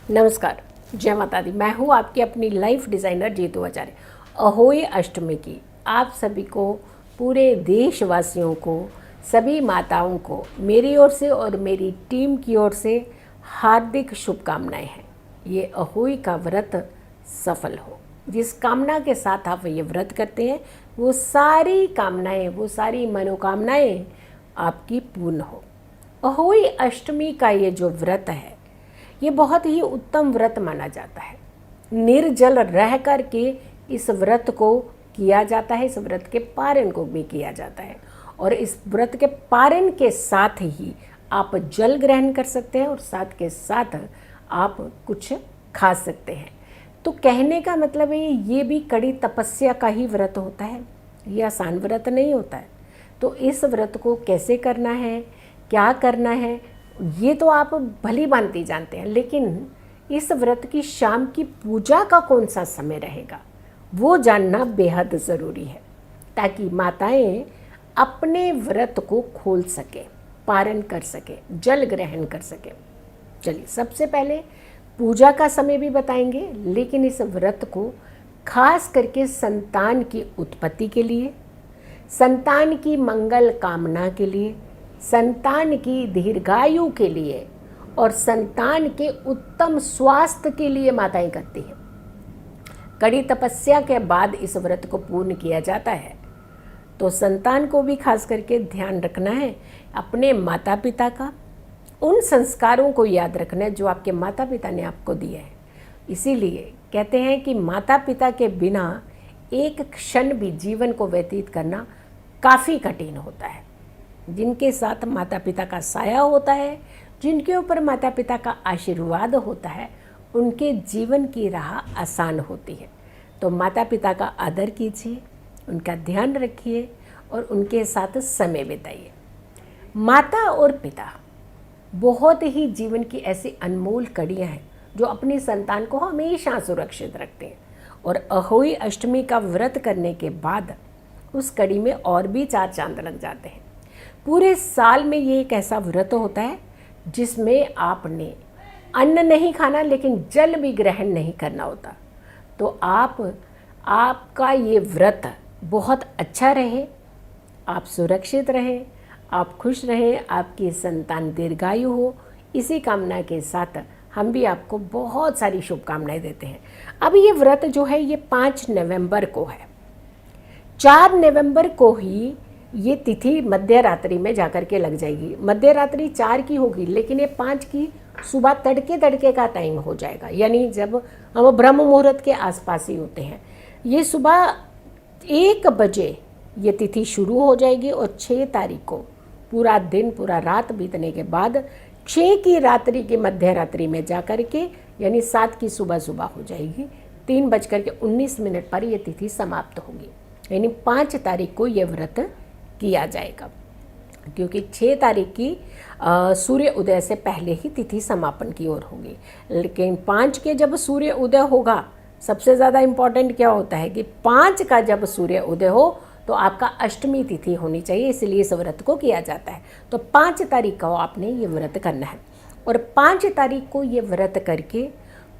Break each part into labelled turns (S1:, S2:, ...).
S1: नमस्कार, जय माता दी। मैं हूँ आपकी अपनी लाइफ डिज़ाइनर जीतू आचार्य। अहोई अष्टमी की आप सभी को, पूरे देशवासियों को, सभी माताओं को मेरी ओर से और मेरी टीम की ओर से हार्दिक शुभकामनाएं हैं। ये अहोई का व्रत सफल हो। जिस कामना के साथ आप ये व्रत करते हैं वो सारी कामनाएं, वो सारी मनोकामनाएं आपकी पूर्ण हो। अहोई अष्टमी का ये जो व्रत है ये बहुत ही उत्तम व्रत माना जाता है। निर्जल रह कर के इस व्रत को किया जाता है, इस व्रत के पारण को भी किया जाता है। और इस व्रत के पारण के साथ ही आप जल ग्रहण कर सकते हैं और साथ के साथ आप कुछ खा सकते हैं। तो कहने का मतलब है ये भी कड़ी तपस्या का ही व्रत होता है, ये आसान व्रत नहीं होता है। तो इस व्रत को कैसे करना है, क्या करना है, ये तो आप भली भांति जानते हैं, लेकिन इस व्रत की शाम की पूजा का कौन सा समय रहेगा वो जानना बेहद ज़रूरी है, ताकि माताएं अपने व्रत को खोल सके, पारण कर सके, जल ग्रहण कर सके। चलिए, सबसे पहले पूजा का समय भी बताएंगे, लेकिन इस व्रत को खास करके संतान की उत्पत्ति के लिए, संतान की मंगल कामना के लिए, संतान की दीर्घायु के लिए और संतान के उत्तम स्वास्थ्य के लिए माताएं करती हैं। कड़ी तपस्या के बाद इस व्रत को पूर्ण किया जाता है। तो संतान को भी खास करके ध्यान रखना है, अपने माता पिता का, उन संस्कारों को याद रखना है जो आपके माता पिता ने आपको दिए हैं। इसीलिए कहते हैं कि माता पिता के बिना एक क्षण भी जीवन को व्यतीत करना काफ़ी कठिन होता है। जिनके साथ माता पिता का साया होता है, जिनके ऊपर माता पिता का आशीर्वाद होता है, उनके जीवन की राह आसान होती है। तो माता पिता का आदर कीजिए, उनका ध्यान रखिए और उनके साथ समय बिताइए। माता और पिता बहुत ही जीवन की ऐसी अनमोल कड़ियाँ हैं जो अपनी संतान को हमेशा सुरक्षित रखते हैं। और अहोई अष्टमी का व्रत करने के बाद उस कड़ी में और भी 4 चांद लग जाते हैं। पूरे साल में ये एक ऐसा व्रत होता है जिसमें आपने अन्न नहीं खाना, लेकिन जल भी ग्रहण नहीं करना होता। तो आपका ये व्रत बहुत अच्छा रहे, आप सुरक्षित रहें, आप खुश रहें, आपकी संतान दीर्घायु हो, इसी कामना के साथ हम भी आपको बहुत सारी शुभकामनाएं देते हैं। अब ये व्रत जो है ये 5 नवंबर को है। 4 नवंबर को ही ये तिथि मध्य रात्रि में जाकर के लग जाएगी। मध्य रात्रि 4 की होगी, लेकिन ये 5 की सुबह तड़के का टाइम हो जाएगा, यानी जब हम ब्रह्म मुहूर्त के आसपास ही होते हैं। ये सुबह 1 बजे ये तिथि शुरू हो जाएगी और 6 तारीख को पूरा दिन, पूरा रात बीतने के बाद 6 की रात्रि की मध्य रात्रि में जाकर के, यानी 7 की सुबह हो जाएगी, 3:19 पर यह तिथि समाप्त होगी। यानी 5 तारीख को यह व्रत किया जाएगा, क्योंकि 6 तारीख की सूर्य उदय से पहले ही तिथि समापन की ओर होगी। लेकिन 5 के जब सूर्य उदय होगा, सबसे ज़्यादा इम्पॉर्टेंट क्या होता है कि 5 का जब सूर्य उदय हो तो आपका अष्टमी तिथि होनी चाहिए, इसलिए इस व्रत को किया जाता है। तो 5 तारीख को आपने ये व्रत करना है और 5 तारीख को ये व्रत करके,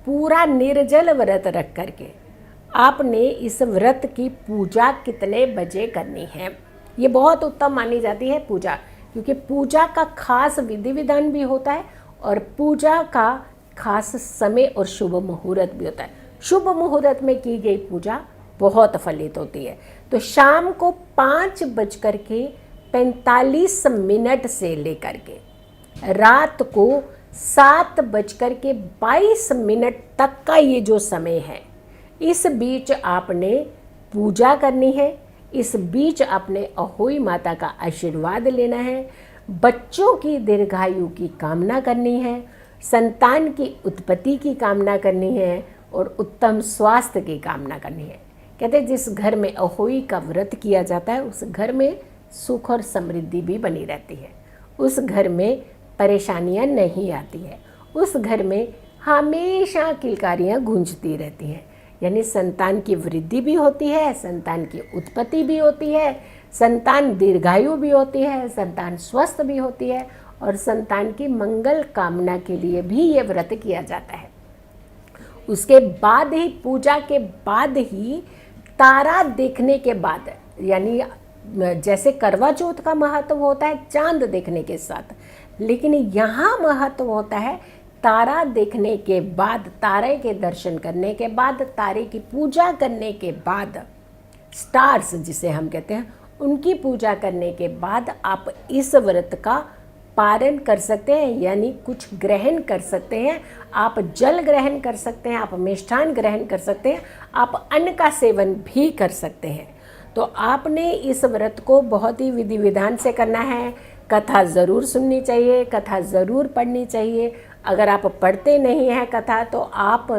S1: पूरा निर्जल व्रत रख करके आपने इस व्रत की पूजा कितने बजे करनी है, ये बहुत उत्तम मानी जाती है पूजा, क्योंकि पूजा का खास विधि विधान भी होता है और पूजा का खास समय और शुभ मुहूर्त भी होता है। शुभ मुहूर्त में की गई पूजा बहुत फलित होती है। तो शाम को 5:45 से लेकर के रात को 7:22 तक का ये जो समय है, इस बीच आपने पूजा करनी है। इस बीच आपने अहोई माता का आशीर्वाद लेना है, बच्चों की दीर्घायु की कामना करनी है, संतान की उत्पत्ति की कामना करनी है और उत्तम स्वास्थ्य की कामना करनी है। कहते हैं जिस घर में अहोई का व्रत किया जाता है उस घर में सुख और समृद्धि भी बनी रहती है, उस घर में परेशानियां नहीं आती है, उस घर में हमेशा किलकारियां गूंजती रहती हैं। यानी संतान की वृद्धि भी होती है, संतान की उत्पत्ति भी होती है, संतान दीर्घायु भी होती है, संतान स्वस्थ भी होती है और संतान की मंगल कामना के लिए भी ये व्रत किया जाता है। उसके बाद ही, पूजा के बाद ही, तारा देखने के बाद, यानी जैसे करवा चौथ का महत्व होता है चांद देखने के साथ, लेकिन यहाँ महत्व होता है तारा देखने के बाद, तारे के दर्शन करने के बाद, तारे की पूजा करने के बाद, स्टार्स जिसे हम कहते हैं उनकी पूजा करने के बाद आप इस व्रत का पारण कर सकते हैं, यानी कुछ ग्रहण कर सकते हैं। आप जल ग्रहण कर सकते हैं, आप मिष्ठान ग्रहण कर सकते हैं, आप अन्न का सेवन भी कर सकते हैं। तो आपने इस व्रत को बहुत ही विधि विधान से करना है। कथा ज़रूर सुननी चाहिए, कथा ज़रूर पढ़नी चाहिए। अगर आप पढ़ते नहीं हैं कथा तो आप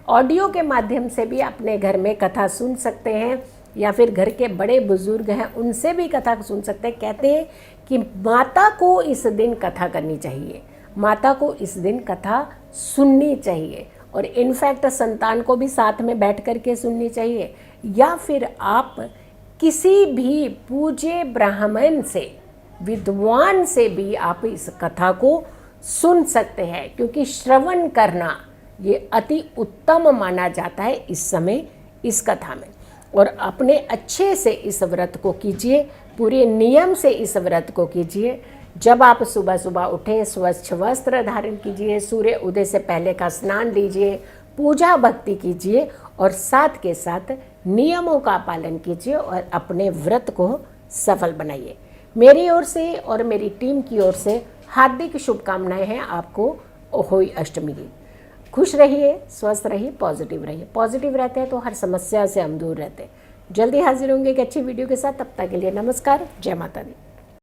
S1: ऑडियो के माध्यम से भी अपने घर में कथा सुन सकते हैं, या फिर घर के बड़े बुजुर्ग हैं उनसे भी कथा सुन सकते हैं। कहते हैं कि माता को इस दिन कथा करनी चाहिए, माता को इस दिन कथा सुननी चाहिए, और इनफैक्ट संतान को भी साथ में बैठ कर के सुननी चाहिए। या फिर आप किसी भी पूज्य ब्राह्मण से, विद्वान से भी आप इस कथा को सुन सकते हैं, क्योंकि श्रवण करना ये अति उत्तम माना जाता है इस समय इस कथा में। और अपने अच्छे से इस व्रत को कीजिए, पूरे नियम से इस व्रत को कीजिए। जब आप सुबह सुबह उठें, स्वच्छ वस्त्र धारण कीजिए, सूर्य उदय से पहले का स्नान लीजिए, पूजा भक्ति कीजिए, और साथ के साथ नियमों का पालन कीजिए और अपने व्रत को सफल बनाइए। मेरी ओर से और मेरी टीम की ओर से हार्दिक शुभकामनाएं हैं आपको अहोई अष्टमी की। खुश रहिए, स्वस्थ रहिए, पॉजिटिव रहिए। पॉजिटिव रहते हैं तो हर समस्या से हम दूर रहते हैं। जल्दी हाजिर होंगे एक अच्छी वीडियो के साथ। तब तक के लिए नमस्कार, जय माता दी।